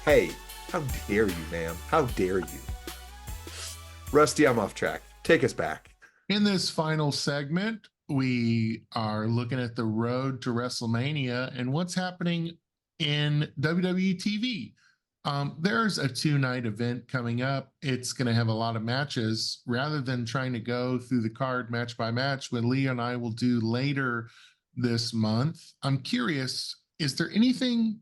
Hey, how dare you, ma'am? How dare you? Rusty, I'm off track. Take us back. In this final segment, we are looking at the road to WrestleMania and what's happening in WWE TV. There's a 2-night event coming up. It's going to have a lot of matches. Rather than trying to go through the card match by match, what Leah and I will do later this month, I'm curious, is there anything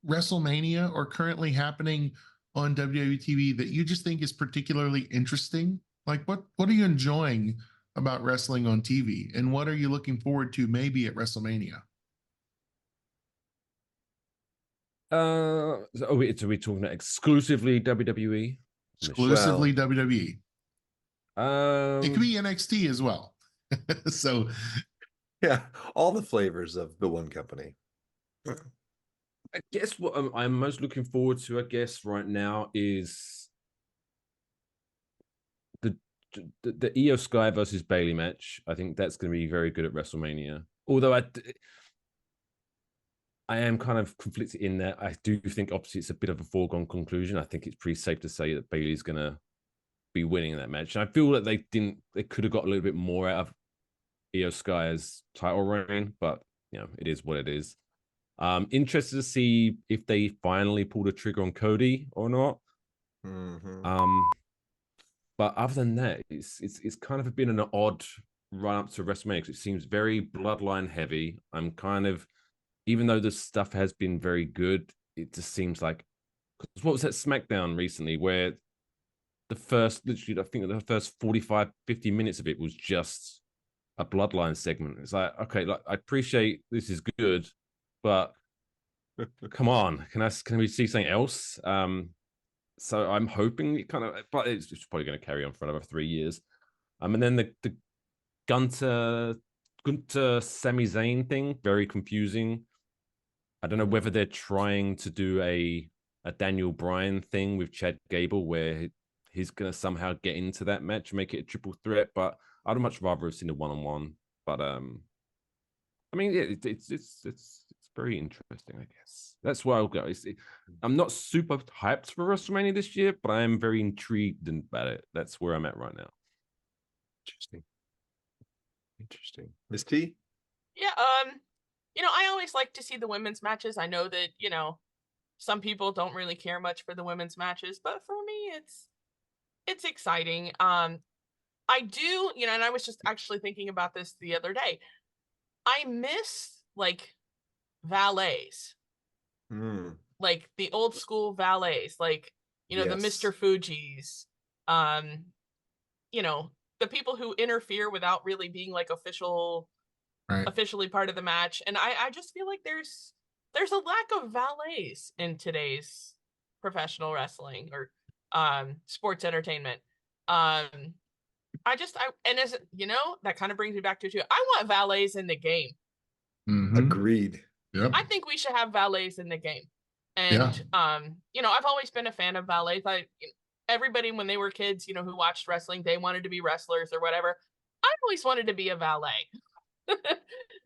WrestleMania or currently happening on WWE TV that you just think is particularly interesting? Like what are you enjoying about wrestling on TV, and what are you looking forward to maybe at WrestleMania? So are we talking about exclusively WWE? Exclusively WWE. It could be Um, NXT as well. So Yeah, all the flavors of the one company. I guess what I'm most looking forward to, I guess, right now is the Io Sky versus Bayley match. I think that's going to be very good at WrestleMania. Although I am kind of conflicted in that I do think obviously it's a bit of a foregone conclusion. I think it's pretty safe to say that Bayley's going to be winning that match. And I feel that they could have got a little bit more out of Io Sky's title reign, but it is what it is. Interested to see if they finally pull the trigger on Cody or not. Mm-hmm. But other than that, it's kind of been an odd run up to WrestleMania because it seems very bloodline heavy. I'm kind of, even though the stuff has been very good, it just seems like, what was that SmackDown recently where literally, I think the first 45, 50 minutes of it was just a bloodline segment. It's like, okay, like I appreciate this is good, but come on, can we see something else? So I'm hoping it kind of, but it's probably going to carry on for another 3 years. And then the Gunter Sami Zayn thing, very confusing. I don't know whether they're trying to do a Daniel Bryan thing with Chad Gable where he's going to somehow get into that match, make it a triple threat. But I'd much rather have seen a one-on-one. But I mean, it's very interesting, I guess. That's where I'll go. I'm not super hyped for WrestleMania this year, but I am very intrigued about it. That's where I'm at right now. Interesting. Miss T? Yeah, I always like to see the women's matches. I know that, some people don't really care much for the women's matches, but for me it's exciting. I do, and I was just actually thinking about this the other day. I miss like valets. Like the old school valets, like, Yes. the Mr. Fuji's, the people who interfere without really being like officially part of the match. And I just feel like there's a lack of valets in today's professional wrestling or sports entertainment. And as that kind of brings me back to too. I want valets in the game. Mm-hmm. Agreed. Yep. I think we should have valets in the game. And I've always been a fan of valets. Everybody when they were kids, who watched wrestling, they wanted to be wrestlers or whatever. I always wanted to be a valet.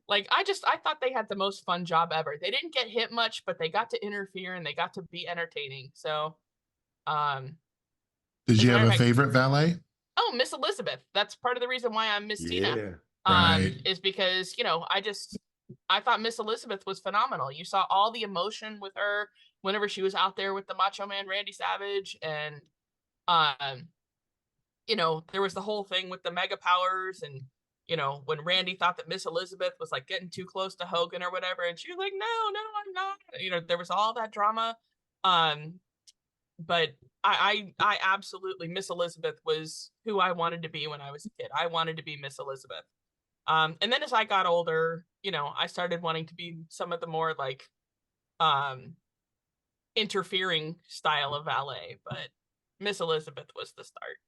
Like I thought they had the most fun job ever. They didn't get hit much, but they got to interfere and they got to be entertaining. So did you have a favorite valet? Oh, Miss Elizabeth. That's part of the reason why I'm MissTena. Is because, I thought Miss Elizabeth was phenomenal. You saw all the emotion with her whenever she was out there with the Macho Man Randy Savage, and there was the whole thing with the mega powers, and when Randy thought that Miss Elizabeth was like getting too close to Hogan or whatever, and she was like, no, I'm not. There was all that drama. But I absolutely, Miss Elizabeth was who I wanted to be when I was a kid. I wanted to be Miss Elizabeth. And then as I got older, I started wanting to be some of the more like interfering style of valet, but Miss Elizabeth was the start.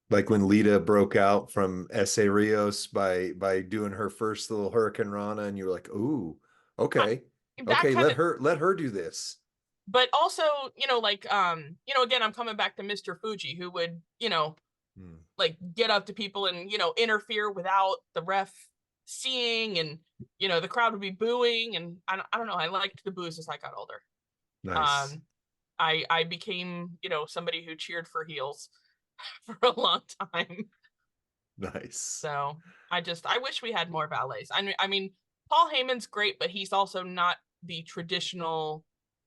Like when Lita broke out from Essa Rios by doing her first little Hurricane Rana, and you're like, ooh, okay. Okay, let her do this. But also, again, I'm coming back to Mr. Fuji, who would, like get up to people and, interfere without the ref seeing, and, the crowd would be booing. And I don't know. I liked the boos as I got older. Nice. I became, somebody who cheered for heels for a long time. Nice. So I wish we had more valets. I mean, Paul Heyman's great, but he's also not the traditional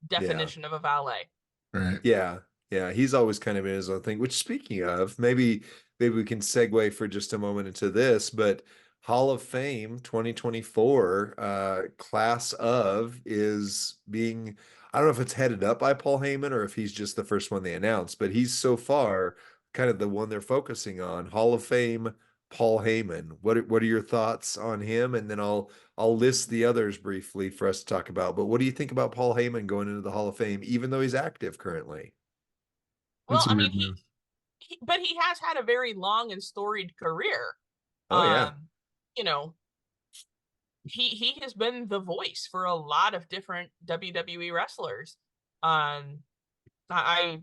definition of a valet. Right. Yeah. Yeah. He's always kind of in his own thing, which, speaking of, maybe we can segue for just a moment into this, but Hall of Fame 2024 class of is being, I don't know if it's headed up by Paul Heyman or if he's just the first one they announced, but he's so far kind of the one they're focusing on. Hall of Fame Paul Heyman. What are your thoughts on him? And then I'll list the others briefly for us to talk about. But what do you think about Paul Heyman going into the Hall of Fame, even though he's active currently? Well, That's a I weird mean, move. but he has had a very long and storied career. Oh yeah. You know, he has been the voice for a lot of different WWE wrestlers. Um, I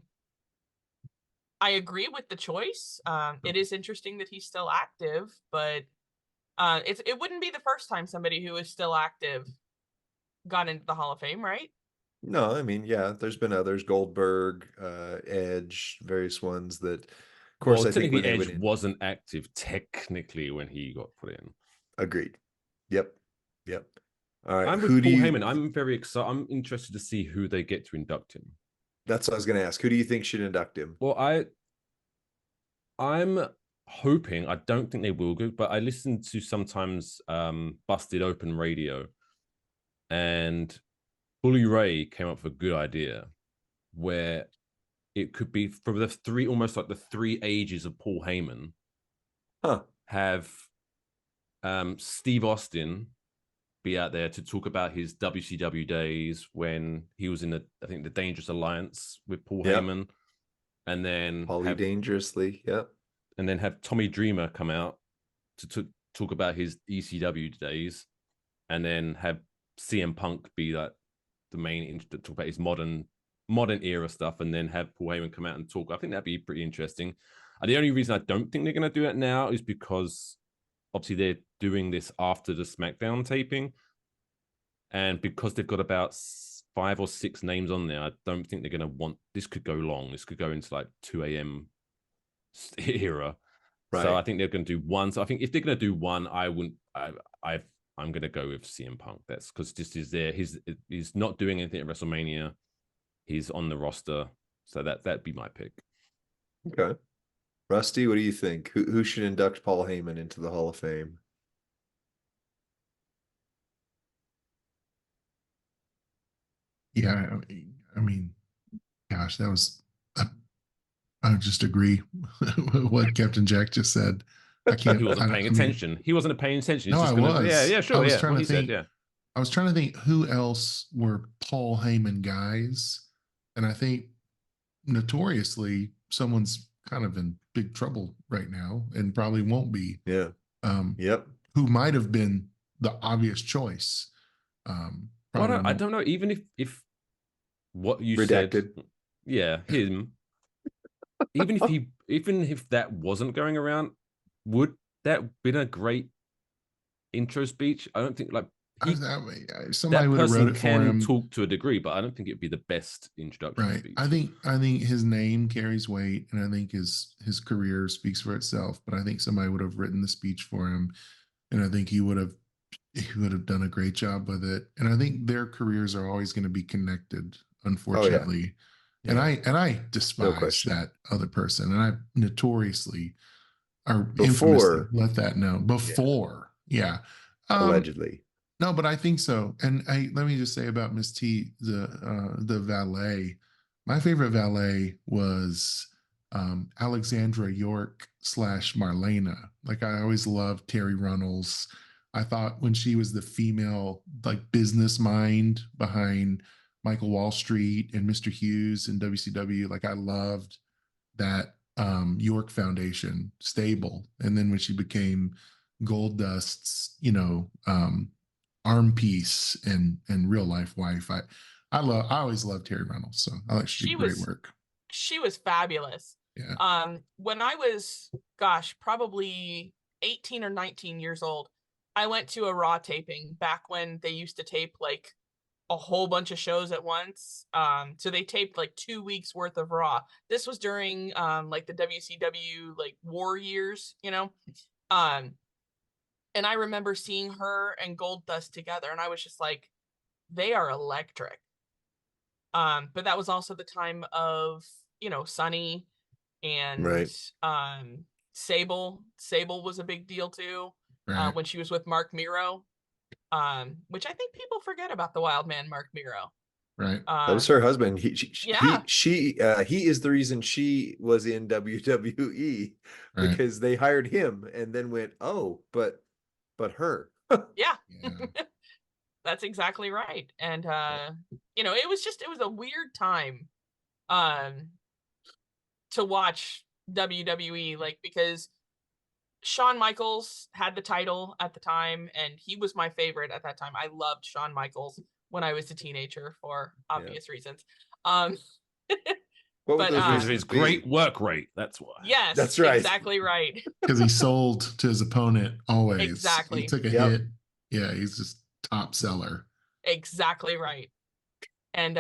I agree with the choice. It is interesting that he's still active, but it wouldn't be the first time somebody who is still active got into the Hall of Fame, right? No, I mean, yeah, there's been others, Goldberg, Edge, various ones that, of course, Well, I think when technically, they Edge went in, wasn't active technically when he got put in. agreed. Yep. Yep. All right. I'm Who with do Paul you, Heyman. I'm very excited. I'm interested to see who they get to induct him. that's what I was going to ask. Who do you think should induct him? Well, I'm hoping, I don't think they will go, but I listen to sometimes Busted Open Radio, and Bully Ray came up with a good idea where it could be for the three, almost like the three ages of Paul Heyman. Huh. Have Steve Austin be out there to talk about his WCW days when he was in I think the Dangerous Alliance with Paul Heyman, and then Paulie Dangerously. Yep. And then have Tommy Dreamer come out to talk about his ECW days, and then have CM Punk be like the main to talk about his modern era stuff, and then have Paul Heyman come out and talk. I think that'd be pretty interesting. And the only reason I don't think they're going to do it now is because obviously they're doing this after the SmackDown taping, and because they've got about 5 or 6 names on there, I don't think they're going to want this. Could go long. This could go into like 2 a.m. era. Right. So I think they're going to do one. So I think if they're going to do one, I'm going to go with CM Punk. That's because this is there. He's not doing anything at WrestleMania. He's on the roster, so that'd be my pick. Okay, Rusty, what do you think? Who should induct Paul Heyman into the Hall of Fame? Yeah, I mean, gosh, that was. I would just agree with what Captain Jack just said. I can't. He wasn't paying attention. He wasn't paying attention. No, I was. Yeah, sure. I was yeah, trying to think. Said, yeah. I was trying to think who else were Paul Heyman guys, and I think notoriously someone's kind of in big trouble right now, and probably won't be. Yeah. Yep. Who might have been the obvious choice? Well, I don't know. Even if what you Redacted. said, yeah, him. even if that wasn't going around, would that been a great intro speech? I don't think somebody would have wrote it for him. Talk to a degree, but I don't think it'd be the best introduction speech. I think his name carries weight, and I think his career speaks for itself. But I think somebody would have written the speech for him, and I think he would have done a great job with it. And I think their careers are always going to be connected, unfortunately. Oh, yeah. Yeah. And I despise that other person, and I notoriously infamously let that know before. Yeah. Allegedly. No, but I think so. And let me just say about Miss T, the valet. My favorite valet was Alexandra York / Marlena. Like, I always loved Terry Runnels. I thought when she was the female business mind behind Michael Wall Street and Mr. Hughes and WCW, I loved that York Foundation stable. And then when she became Goldust's, arm piece and real life wife, I always loved Terry Reynolds. So I like she did great work. She was fabulous. Yeah. When I was, probably 18 or 19 years old, I went to a Raw taping back when they used to tape a whole bunch of shows at once. So they taped like 2 weeks worth of Raw. This was during like the WCW like war years, you know. Um, and I remember seeing her and Goldust together, and I was just like, they are electric. But that was also the time of, you know, Sunny and Right. Sable. Sable was a big deal too. Right. When she was with Mark Miro. Which I think people forget about the wild man Mark Miro. Right. That was her husband. Yeah. He is the reason she was in WWE, Right. because they hired him and then went, oh, but her. Yeah. Yeah. That's exactly right. And you know, it was a weird time to watch WWE, like, because Shawn Michaels had the title at the time, and he was my favorite at that time. I loved Shawn Michaels when I was a teenager for obvious reasons. What would but those Because of reasons his be? great work rate. That's why. yes, That's right. exactly right. Because he sold to his opponent always. Exactly. He took a Yep. hit. Yeah, he's just top seller. Exactly right. And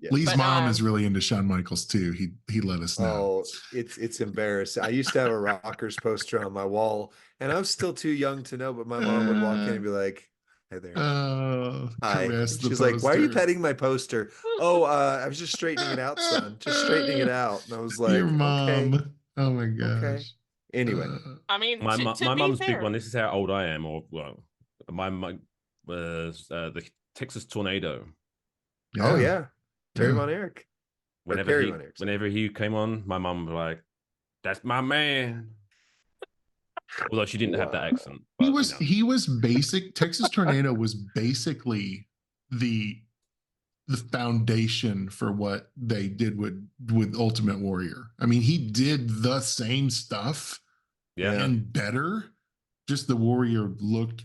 Yeah. Lee's But, mom is really into Shawn Michaels too. He let us know. Oh, it's embarrassing. I used to have a Rockers poster on my wall, and I was still too young to know, but my mom would walk in and be like, "Hey there." Hi. Caress the She's like, "Why are you poster. petting my poster?" Oh, I was just straightening it out, son. Just straightening it out. And I was like, Your mom. okay. Oh my gosh. Okay. Anyway. I mean, My to be mum's fair, big one. This is how old I am. Or well, my was the Texas Tornado. Oh yeah. Terry Yeah. Von Erich. Perry Von Erich. Whenever he came on, my mum was like, "That's my man." Although she didn't have that accent. But, He was basic. Texas Tornado was basically the foundation for what they did with Ultimate Warrior. I mean, he did the same stuff and better. Just the Warrior looked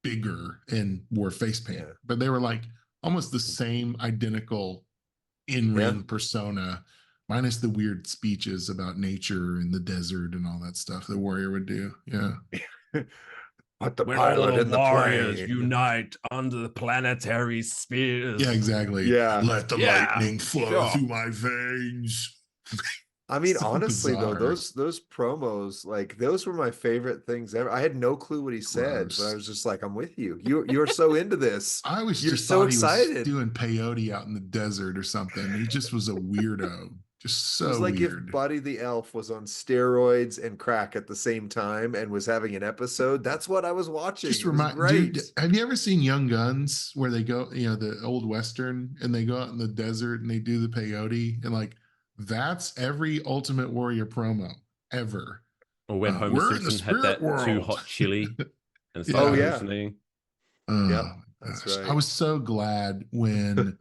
bigger and wore face paint. Yeah. But they were like almost the same identical in-ring persona, minus the weird speeches about nature and the desert and all that stuff the Warrior would do. Yeah. But the We're pilot all and the warriors plane. unite under the planetary spheres. Yeah, exactly. Yeah. Let the lightning flow sure. through my veins. I mean, So honestly, bizarre. though, those promos, like, those were my favorite things ever. I had no clue what he said, but I was just like, I'm with you. You're so into this. I was You're just so thought excited. he was doing peyote out in the desert or something. He just was a weirdo. Just so It was like weird. if Buddy the Elf was on steroids and crack at the same time and was having an episode. That's what I was watching. Just It was remind, great. dude, have you ever seen Young Guns where they go, you know, the old Western, and they go out in the desert and they do the peyote, and like that's every Ultimate Warrior promo ever. Or when Homer we're in the Simpson had that spirit too world. hot chili and Yeah. started Oh, yeah. hallucinating. Yep, Oh, that's gosh. right. I was so glad when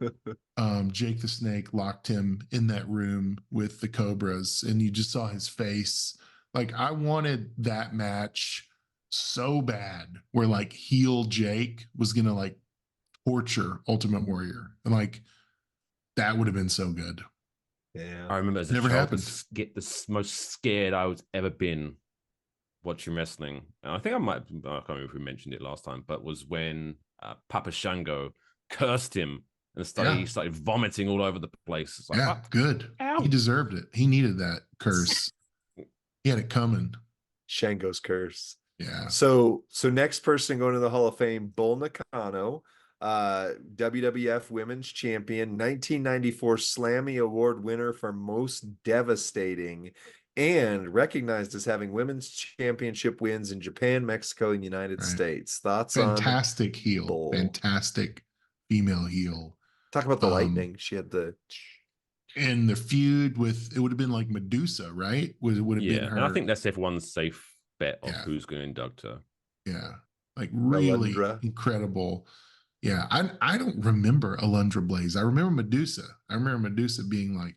Jake the Snake locked him in that room with the Cobras, and you just saw his face. Like, I wanted that match so bad, where like heel Jake was gonna like torture Ultimate Warrior, and like that would have been so good. Yeah. I remember as a Never child, happened. the most scared I was ever been watching wrestling. And I think I can't remember if we mentioned it last time, but was when Papa Shango cursed him and he started vomiting all over the place. It's like, Yeah, what? good. Ow. He deserved it. He needed that curse. He had it coming. Shango's curse. Yeah. So next person going to the Hall of Fame, Bull Nakano, WWF Women's Champion, 1994 Slammy Award winner for Most Devastating, and recognized as having women's championship wins in Japan, Mexico, and United States. Thoughts fantastic on heel, Bull? Fantastic female heel. Talk about the lightning. She had the and the feud with, it would have been like Medusa, right? Would have been her. And I think that's everyone's safe bet of who's going to induct her. Yeah, like really incredible. Yeah, I don't remember Alundra Blaze. I remember Medusa. I remember Medusa being like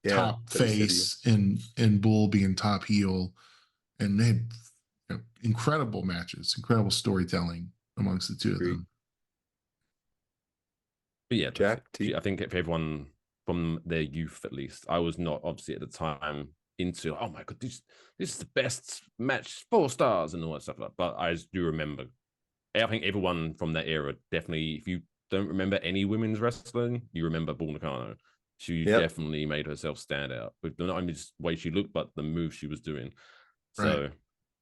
top face and Bull being top heel, and they had incredible matches, incredible storytelling amongst the two of them. But yeah, Jack, I think if everyone from their youth, at least, I was not obviously at the time into, oh my god, this is the best match, 4 stars and all that stuff like that. But I do remember I think everyone from that era definitely, if you don't remember any women's wrestling, you remember Bull Nakano. She definitely made herself stand out with not only just the way she looked, but the moves she was doing. So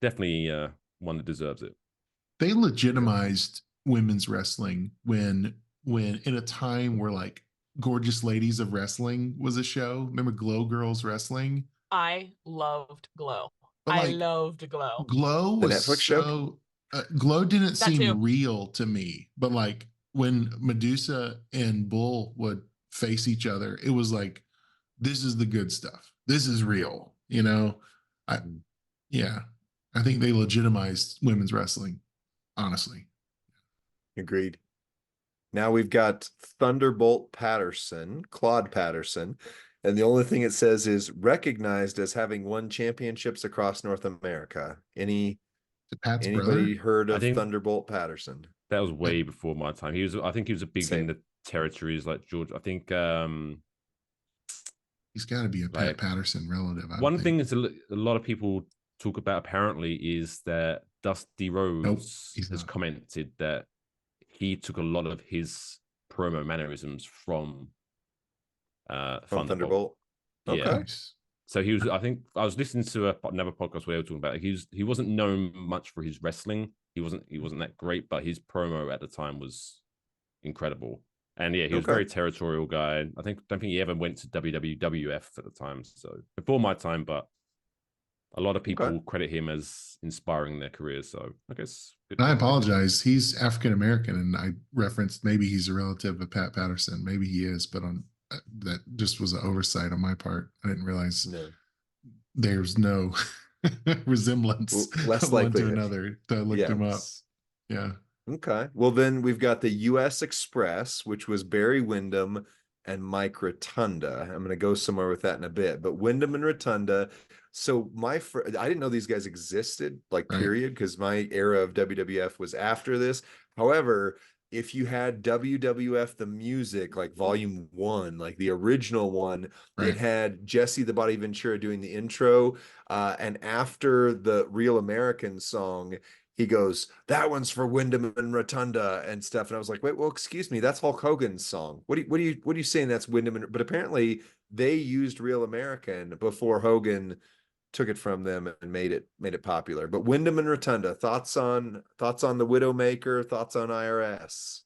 definitely one that deserves it. They legitimized women's wrestling when in a time where like Gorgeous Ladies of Wrestling was a show. Remember Glow Girls Wrestling? I loved Glow. But I like loved Glow. Glow The was Netflix show? so Glow didn't That too. seem real to me. But like when Medusa and Bull would face each other, it was like, this is the good stuff. This is real. You know? I think they legitimized women's wrestling, honestly. Agreed. Now we've got Thunderbolt Patterson, Claude Patterson, and the only thing it says is recognized as having won championships across North America. Anybody brother? heard of Thunderbolt Patterson? That was way before my time. I think he was a big in the territories like George. I think he's got to be a Pat Patterson relative. One thing is a lot of people talk about apparently is that Dusty Rhodes has commented that he took a lot of his promo mannerisms from Thunderbolt. Okay. Yeah. So he was. I think I was listening to another podcast where they were talking about he wasn't known much for his wrestling. He wasn't that great, but his promo at the time was incredible. And yeah, he was a very territorial guy. I don't think he ever went to WWF at the time. So before my time, but a lot of people credit him as inspiring their careers. So I guess. I apologize. He's African American, and I referenced maybe he's a relative of Pat Patterson. Maybe he is, but that just was an oversight on my part. I didn't realize there's no resemblance less one likely to another. I looked him up. Yeah. Okay. Well, then we've got the U.S. Express, which was Barry Windham and Mike Rotunda. I'm going to go somewhere with that in a bit. But Windham and Rotunda. So I didn't know these guys existed, period, because my era of WWF was after this. However, if you had WWF the music, like Volume 1, like the original one, it had Jesse the Body Ventura doing the intro. And after the Real American song, he goes, that one's for Windham and Rotunda and stuff. And I was like, wait, well, excuse me, that's Hulk Hogan's song. What are you saying that's Windham and, but apparently they used Real American before Hogan took it from them and made it popular. But Windham and Rotunda, thoughts on the Widowmaker, thoughts on IRS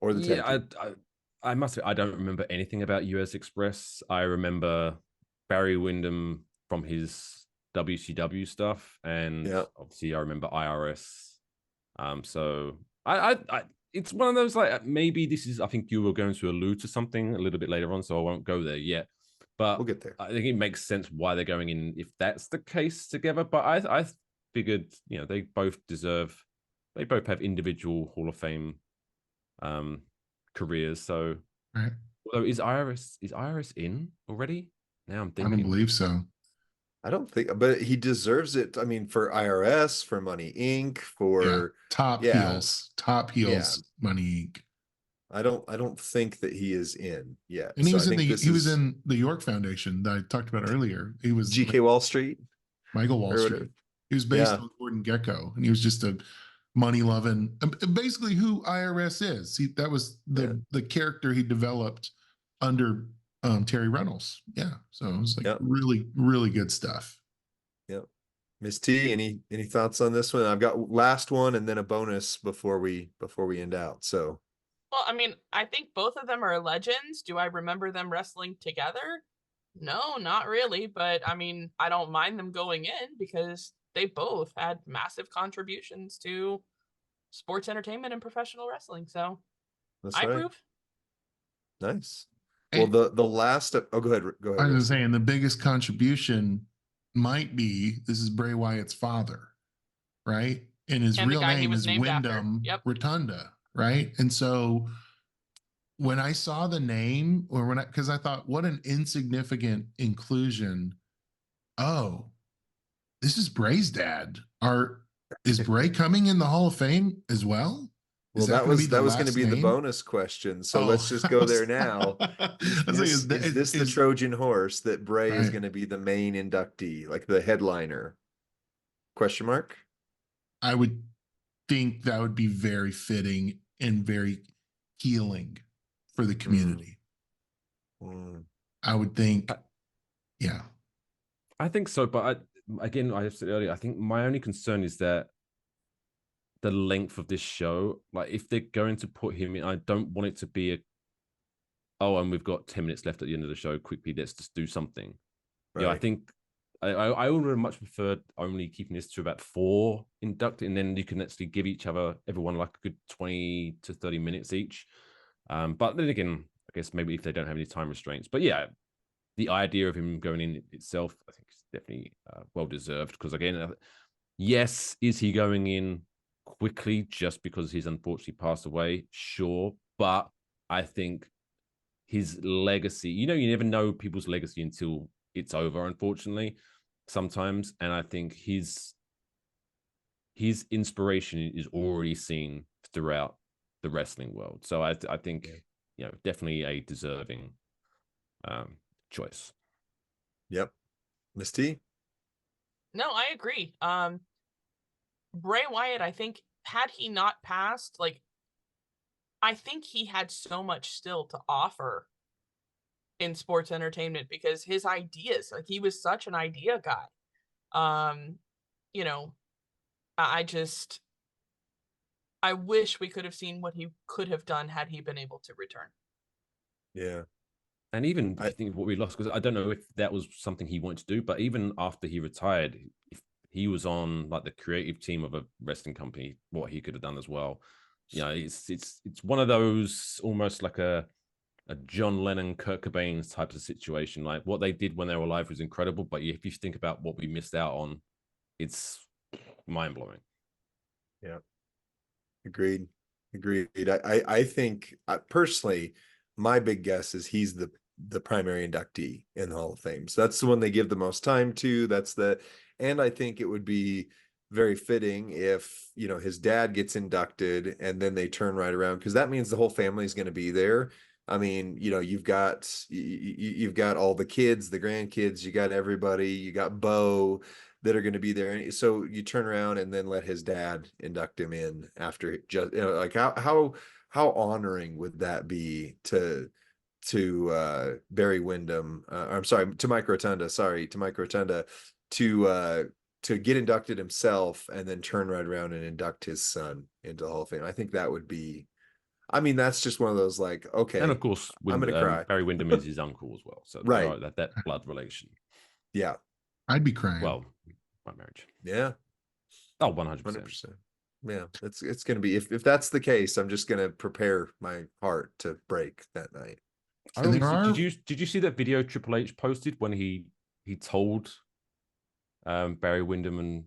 or the tag team? I must say I don't remember anything about US Express. I remember Barry Windham from his WCW stuff, and obviously I remember IRS. So I it's one of those like maybe this is, I think you were going to allude to something a little bit later on, so I won't go there yet. But we'll get there. I think it makes sense why they're going in if that's the case together. But I figured, they both have individual Hall of Fame careers. So although is IRS in already? Now I'm thinking. I don't believe so. I don't think, but he deserves it. I mean, for IRS, for Money Inc., for top heels, Money Inc. I don't think that he is in yet. And he was in the York Foundation that I talked about earlier. He was GK Wall Street, Michael Wall Street. He was based on Gordon Gekko, and he was just a money loving, basically who IRS is. That was the character he developed under Terry Reynolds. Yeah, so it was like really, really good stuff. Yep. Miss T, any thoughts on this one? I've got last one and then a bonus before we end out. So. Well, I mean, I think both of them are legends. Do I remember them wrestling together? No, not really. But I mean, I don't mind them going in because they both had massive contributions to sports entertainment and professional wrestling. So I approve. Nice. Well, the last, go ahead. I was saying the biggest contribution might be, this is Bray Wyatt's father, right? And his real name is Windham Rotunda. Right. And so when I saw the name, or because I thought, what an insignificant inclusion. Oh, this is Bray's dad. Is Bray coming in the Hall of Fame as well? Well, that was going to be the bonus question. So let's just go there now. Is this the Trojan horse that Bray is going to be the main inductee, like the headliner? Question mark? I would think that would be very fitting and very healing for the community. I would think, yeah. I think so, but again, I said earlier, I think my only concern is that the length of this show, like if they're going to put him in, I don't want it to be and we've got 10 minutes left at the end of the show. Quickly, let's just do something. Right. Yeah, I think I would have much preferred only keeping this to about 4 inducted, and then you can actually give everyone like a good 20 to 30 minutes each. But then again, I guess maybe if they don't have any time restraints. But yeah, the idea of him going in itself, I think, is definitely well deserved. Because again, yes, is he going in quickly just because he's unfortunately passed away? Sure, but I think his legacy, you never know people's legacy until it's over, unfortunately, sometimes. And I think his inspiration is already seen throughout the wrestling world. So I think, definitely a deserving choice. Yep. Miss T? No, I agree. Bray Wyatt, I think, had he not passed, like, I think he had so much still to offer in sports entertainment, because his ideas, like, he was such an idea guy. I wish we could have seen what he could have done had he been able to return. Yeah. And even I think what we lost, because I don't know if that was something he wanted to do, but even after he retired, if he was on like the creative team of a wrestling company, what he could have done as well. It's one of those almost like a John Lennon, Kurt Cobain type of situation. Like what they did when they were alive was incredible, but if you think about what we missed out on, it's mind blowing. Yeah. Agreed. I think personally, my big guess is he's the primary inductee in the Hall of Fame. So that's the one they give the most time to. And I think it would be very fitting if, his dad gets inducted and then they turn right around, because that means the whole family is going to be there. I mean, you've got all the kids, the grandkids, you got everybody, you got Bo that are going to be there. So you turn around and then let his dad induct him in after. Just like how honoring would that be to Barry Windham? I'm sorry, to Mike Rotunda. To get inducted himself and then turn right around and induct his son into the Hall of Fame. I think that would be. I mean, that's just one of those like, okay. And of course, I'm gonna cry. Barry Windham is his uncle as well, so right, that blood relation. Yeah, I'd be crying. Well, my marriage. Yeah. Oh, 100%. Yeah, it's gonna be. If that's the case, I'm just gonna prepare my heart to break that night. Did you see that video Triple H posted when he told Barry Windham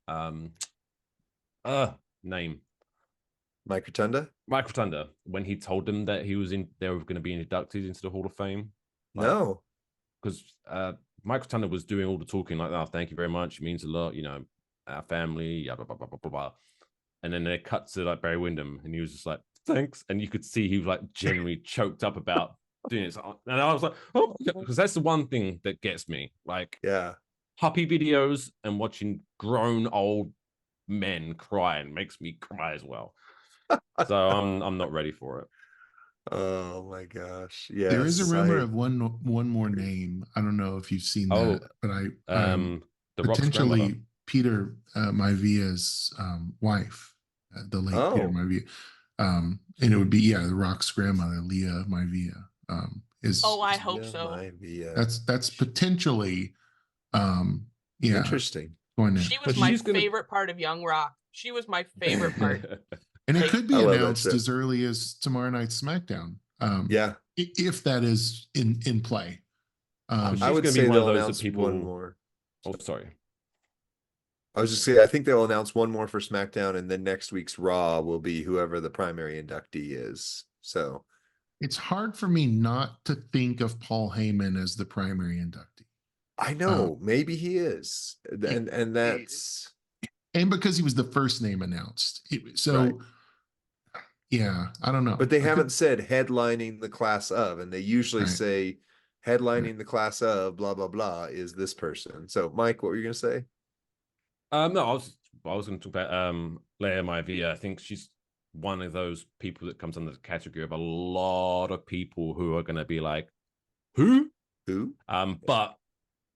and name Mike Rotunda, when he told them that they were going to be inducted into the Hall of Fame? No, because Mike Rotunda was doing all the talking, like, "Oh, thank you very much, it means a lot, our family, blah, blah, blah, blah, blah, blah." And then they cut to like Barry Windham, and he was just like, "Thanks," and you could see he was like genuinely choked up about doing it. And I was like, "Oh," because that's the one thing that gets me, like, puppy videos and watching grown old men crying makes me cry as well. So I'm not ready for it. Oh my gosh. Yeah. There is a rumor of one more name. I don't know if you've seen that, but the potentially Peter Maivia's wife, the late Peter Maivia. And it would be the Rock's grandmother, Leah Maivia. I hope so. Maivia. That's potentially interesting. She was my favorite part of Young Rock. She was my favorite part. And it could be announced as early as tomorrow night's SmackDown. If that is in play. I would say they'll announce one more. Oh, sorry. I was just saying, I think they'll announce one more for SmackDown, and then next week's Raw will be whoever the primary inductee is. So it's hard for me not to think of Paul Heyman as the primary inductee. I know, maybe he is, and that's because he was the first name announced. Yeah, I don't know. But they haven't said headlining the class of, and they usually say headlining the class of blah blah blah is this person. So, Mike, what were you going to say? No, I was I was going to talk about Leia Maivia. I think she's one of those people that comes under the category of a lot of people who are going to be like, who? But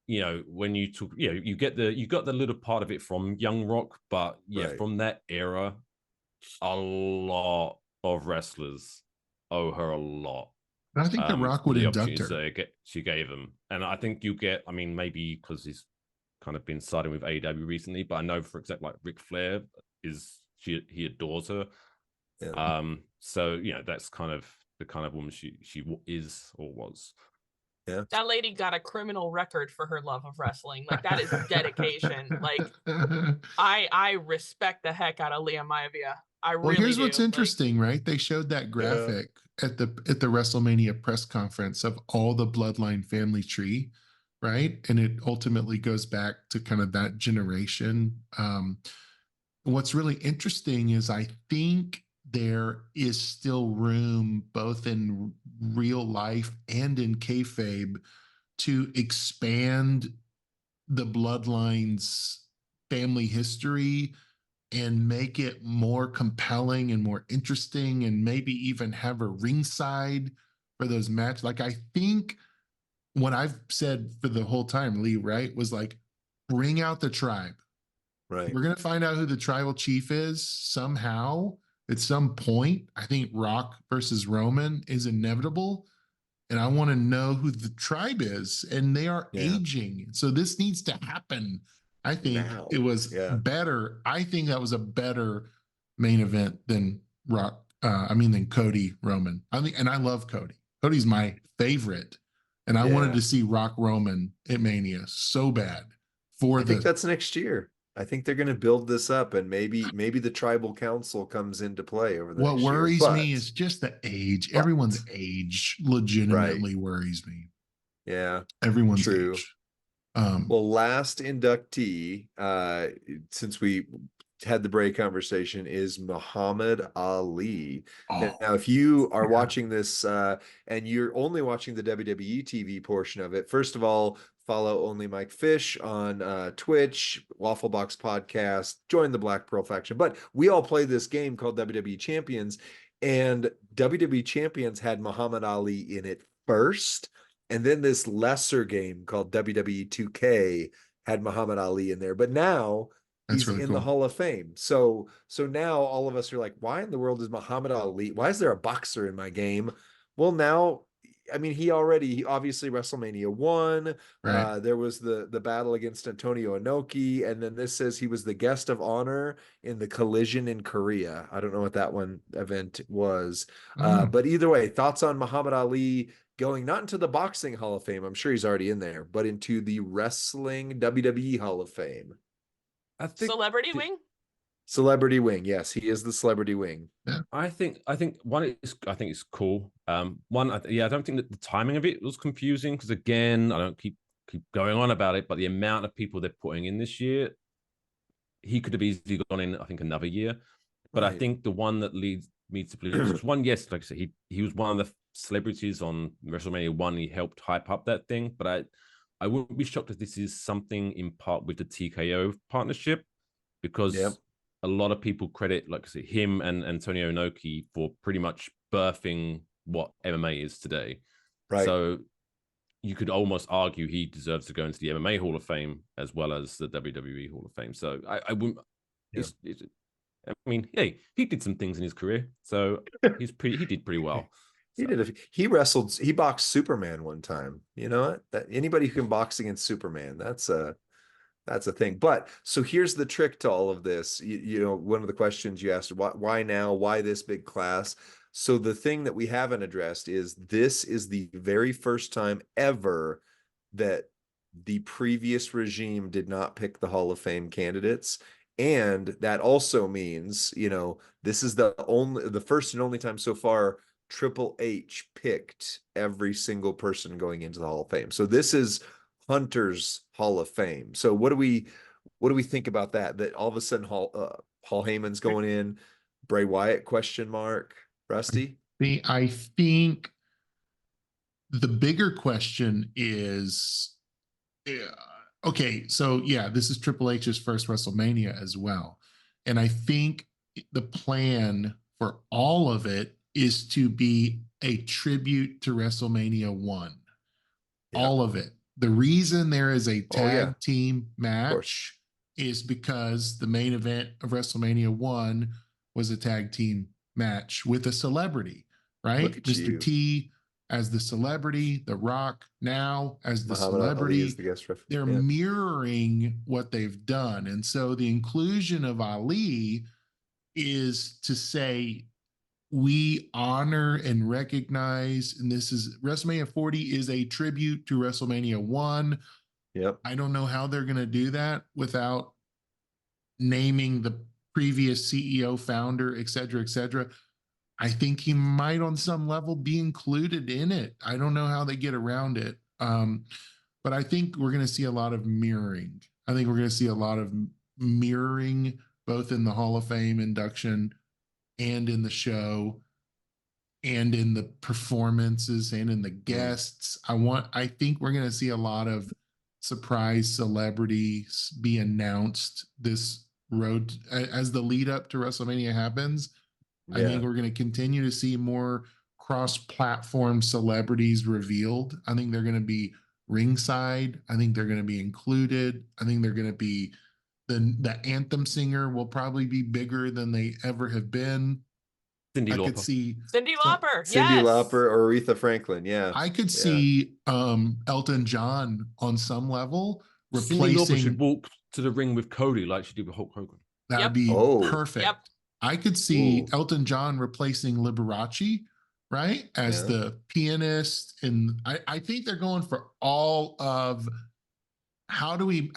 you know, when you talk, you know, you got the little part of it from Young Rock, but yeah, Right. from that era, a lot of wrestlers owe her a lot. I think The Rock would the induct her. opportunities she gave them, and I think you get. I mean, maybe because he's kind of been siding with AEW recently, but I know for example, like Ric Flair he adores her. Yeah. So you know, that's kind of the kind of woman she is or was. Yeah. That lady got a criminal record for her love of wrestling. Like, that is dedication. Like, I respect the heck out of Leah Maivia. I Well, really here's do. what's interesting, right? They showed that graphic at the WrestleMania press conference of all the bloodline family tree, right? And it ultimately goes back to kind of that generation. What's really interesting is I think there is still room both in real life and in kayfabe to expand the bloodline's family history and make it more compelling and more interesting, and maybe even have a ringside for those matches. Like, I think what I've said for the whole time, Lee, right, was like, bring out the tribe. Right. We're going to find out who the tribal chief is somehow at some point. I think Rock versus Roman is inevitable. And I want to know who the tribe is. And they are aging. So this needs to happen. I think it was better. I think that was a better main event than Rock. Than Cody Roman. And I love Cody. Cody's my favorite. And I wanted to see Rock Roman at Mania so bad. I think that's next year. I think they're going to build this up, and maybe the tribal council comes into play over the next year. What worries me is just the age. Everyone's age legitimately worries me. Yeah, everyone's age. Well, last inductee, since we had the Bray conversation, is Muhammad Ali. Now, if you are watching this and you're only watching the WWE TV portion of it, first of all, follow Only Mike Fish on Twitch, Waffle Box Podcast, join the Black Pearl faction. But we all play this game called WWE Champions, and WWE Champions had Muhammad Ali in it first. And then this lesser game called WWE 2K had Muhammad Ali in there. But now he's really in the Hall of Fame. So now all of us are like, why in the world is Muhammad Ali? Why is there a boxer in my game? Well, now, I mean, he obviously WrestleMania 1. Right. There was the battle against Antonio Inoki. And then this says he was the guest of honor in the Collision in Korea. I don't know what that one event was. But either way, thoughts on Muhammad Ali going not into the boxing Hall of Fame, I'm sure he's already in there, but into the wrestling WWE Hall of Fame. I think Celebrity wing? Celebrity wing, yes, he is the celebrity wing. Yeah. I think one is it's cool. I don't think that the timing of it was confusing, because again, I don't keep going on about it, but the amount of people they're putting in this year, he could have easily gone in, I think, another year. But I think the one that leads me to believe was one, yes, like I said, he was one of the celebrities on WrestleMania 1. He helped hype up that thing, but I wouldn't be shocked if this is something in part with the TKO partnership, because a lot of people credit, like I said, him and Antonio Inoki for pretty much birthing what MMA is today. Right. So you could almost argue he deserves to go into the MMA Hall of Fame as well as the WWE Hall of Fame. So I wouldn't. I mean, hey, he did some things in his career, so he did pretty well. He boxed Superman one time. You know what? That anybody who can box against Superman, that's a thing. But so here's the trick to all of this. You know, one of the questions you asked, why now? Why this big class? So the thing that we haven't addressed is this is the very first time ever that the previous regime did not pick the Hall of Fame candidates. And that also means, you know, this is the first and only time so far Triple H picked every single person going into the Hall of Fame. So this is Hunter's Hall of Fame. So what do we think about that? That all of a sudden Paul Heyman's going in, Bray Wyatt ? Rusty? I think the bigger question is, Okay, so yeah, this is Triple H's first WrestleMania as well. And I think the plan for all of it is to be a tribute to WrestleMania 1. Yeah. All of it. The reason there is a Oh, yeah. tag team Of course. match is because the main event of WrestleMania 1 was a tag team match with a celebrity, right? Look at Mr. you. T as the celebrity, The Rock now as the Muhammad Ali celebrity. is the guest referee. They're Yeah. mirroring what they've done. And so the inclusion of Ali is to say, we honor and recognize, and this is WrestleMania 40 is a tribute to WrestleMania 1. Yep. I don't know how they're going to do that without naming the previous CEO, founder, et cetera, et cetera. I think he might on some level be included in it. I don't know how they get around it. But I think we're going to see a lot of mirroring. I think we're going to see a lot of mirroring both in the Hall of Fame induction and in the show and in the performances and in the guests. I think we're going to see a lot of surprise celebrities be announced this road as the lead up to WrestleMania happens. I think we're going to continue to see more cross-platform celebrities revealed. I think they're going to be ringside. I think they're going to be included. I think they're going to be the anthem singer will probably be bigger than they ever have been. Cyndi Lauper. I could see Cyndi Lauper. Cyndi Yes. Lauper or Aretha Franklin. Yeah. I could see Elton John on some level Cyndi Lauper should replacing. walk to the ring with Cody like she did with Hulk Hogan. That Yep. would be Oh. perfect. Yep. I could see Ooh. Elton John replacing Liberace, right, as the pianist, and I think they're going for all of how do we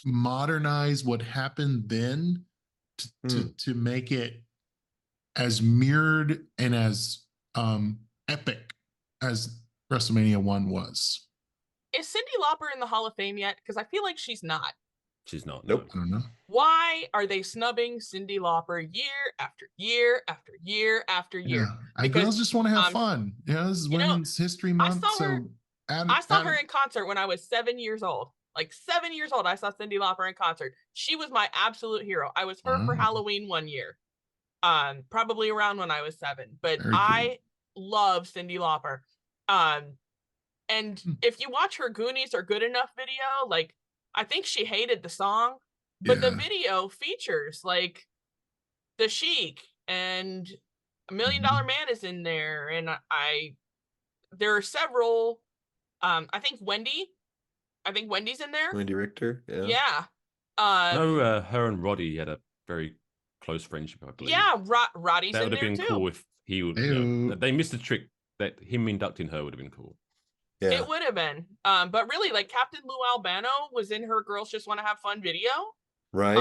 modernize what happened then to make it as mirrored and as epic as WrestleMania 1 was. Is Cyndi Lauper in the Hall of Fame yet? Because I feel like she's not. She's not. Nope. I don't know. Why are they snubbing Cyndi Lauper year after year after year after year? Yeah. Girls just want to have fun. This is Women's History Month. I saw her in concert when I was 7 years old. Like 7 years old, I saw Cyndi Lauper in concert. She was my absolute hero. I was her for Halloween one year. Probably around when I was 7. But I love Cyndi Lauper. And if you watch her Goonies Are Good Enough video, like, I think she hated the song, but the video features like the Sheik and $1 Million Man is in there, and there are several. I think Wendy's in there. Wendy Richter. Yeah. Yeah. No, her and Roddy had a very close friendship, I believe. Yeah, Roddy's in there too. That would have been cool if he would. They missed the trick that him inducting her would have been cool. Yeah. It would have been. But really, like, Captain Lou Albano was in her Girls Just Want to Have Fun video. Right.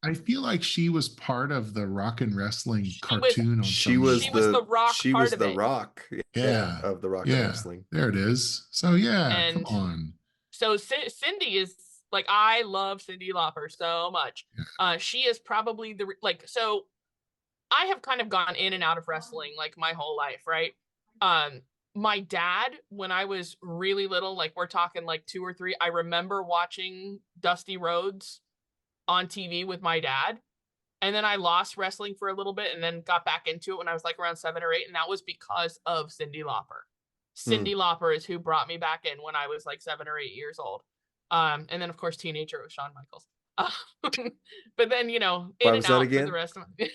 I feel like she was part of the Rock and Wrestling cartoon. She was the Rock. She was the it. Rock. Yeah. Of the Rock and Wrestling. There it is. So come on. So Cyndi is like, I love Cyndi Lauper so much. She is probably so I have kind of gone in and out of wrestling like my whole life, right? My dad, when I was really little, like we're talking like 2 or 3, I remember watching Dusty Rhodes on TV with my dad. And then I lost wrestling for a little bit and then got back into it when I was like around 7 or 8. And that was because of Cyndi Lauper. Cyndi Lauper is who brought me back in when I was like 7 or 8 years old. And then, of course, teenager was Shawn Michaels. But then, in and out for the rest of my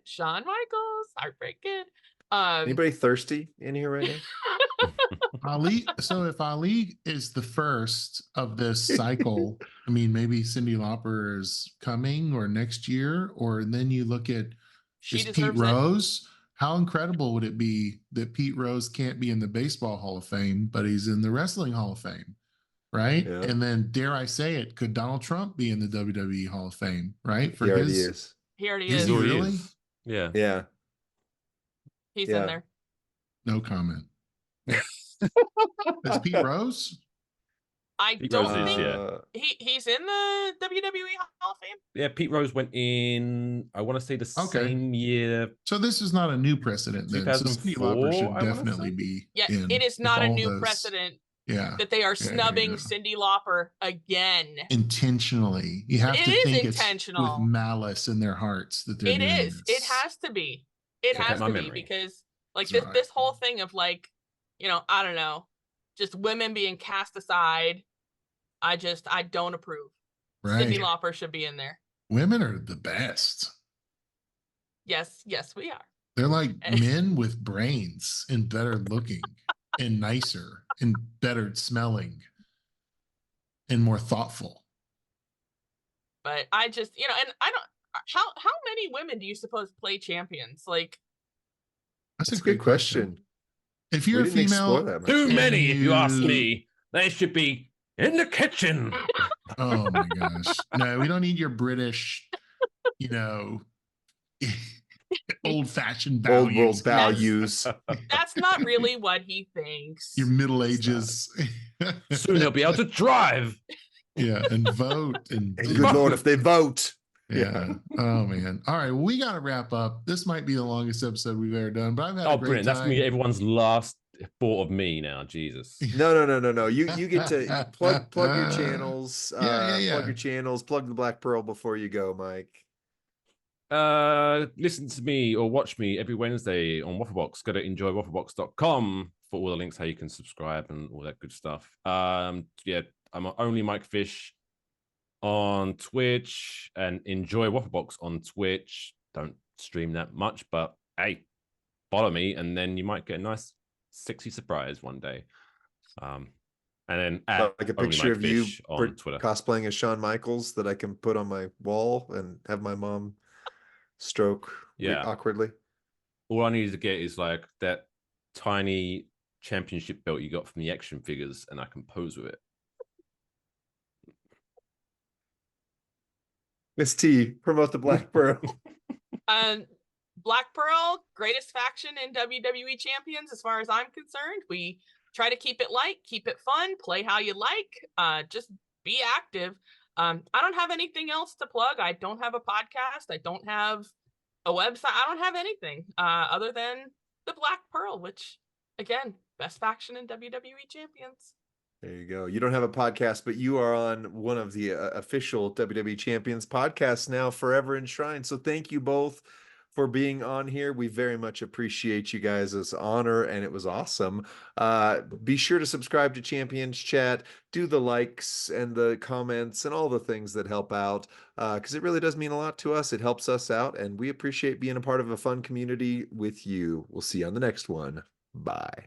Shawn Michaels, Heartbreak Kid. Anybody thirsty in here right now? Ali. So if Ali is the first of this cycle, I mean, maybe Cyndi Lauper is coming or next year, or then you look at Pete Rose. How incredible would it be that Pete Rose can't be in the Baseball Hall of Fame, but he's in the Wrestling Hall of Fame, right? Yeah. And then, dare I say it, could Donald Trump be in the WWE Hall of Fame, right? He already is. He already is. Is he really? Yeah. Yeah. He's in there. No comment. That's Pete Rose? I don't think he's in the WWE Hall of Fame. Yeah, Pete Rose went in, I want to say the same year. So this is not a new precedent then. So Cyndi Lauper should definitely be it is not a new precedent that they are Yeah, snubbing yeah. Cyndi Lauper again. Intentionally. You have It to is think intentional. it's with malice in their hearts that they're It doing is. It this. has to be. It Check out has my to be memory. because like That's this right. whole thing of like, you know, I don't know, just women being cast aside. I don't approve. Right. Cyndi Lauper should be in there. Women are the best. Yes, we are. They're like men with brains and better looking and nicer and better smelling and more thoughtful. But I just, you know, and I don't. How many women do you suppose play champions? Like, That's a a great good question. If you're a didn't explore female, that much. Too and many, if you ask you- me. They should be in the kitchen. Oh my gosh. No, we don't need your British, you know, old fashioned Old values. world values. that's not really what he thinks. Your Middle It's not. Ages. Soon he'll be able to drive. Yeah, and vote and And good Lord, if they vote. yeah. Oh man. All right. Well, we got to wrap up. This might be the longest episode we've ever done, but I've had a great Brilliant. That's time. me. Everyone's last thought of me now. Jesus. No. You get to plug your channels. Yeah. Plug your channels. Plug the Black Pearl before you go, Mike. Listen to me or watch me every Wednesday on Wafflebox. Go to enjoywafflebox.com for all the links how you can subscribe and all that good stuff. Yeah, I'm only Mike Fish on Twitch and Enjoy Wafflebox on Twitch. Don't stream that much, but hey, follow me and then you might get a nice sexy surprise one day. And then Like a picture of you on Twitter cosplaying as Shawn Michaels that I can put on my wall and have my mom stroke awkwardly. All I need to get is like that tiny championship belt you got from the action figures and I can pose with it. Miss T, promote the Black Pearl. Black Pearl, greatest faction in WWE Champions, as far as I'm concerned. We try to keep it light, keep it fun, play how you like, just be active. I don't have anything else to plug. I don't have a podcast. I don't have a website. I don't have anything other than the Black Pearl, which, again, best faction in WWE Champions. There you go. You don't have a podcast, but you are on one of the official WWE Champions podcasts now, forever enshrined. So thank you both for being on here. We very much appreciate you guys' honor, and it was awesome. Be sure to subscribe to Champions Chat, do the likes and the comments and all the things that help out, because it really does mean a lot to us. It helps us out, and we appreciate being a part of a fun community with you. We'll see you on the next one. Bye.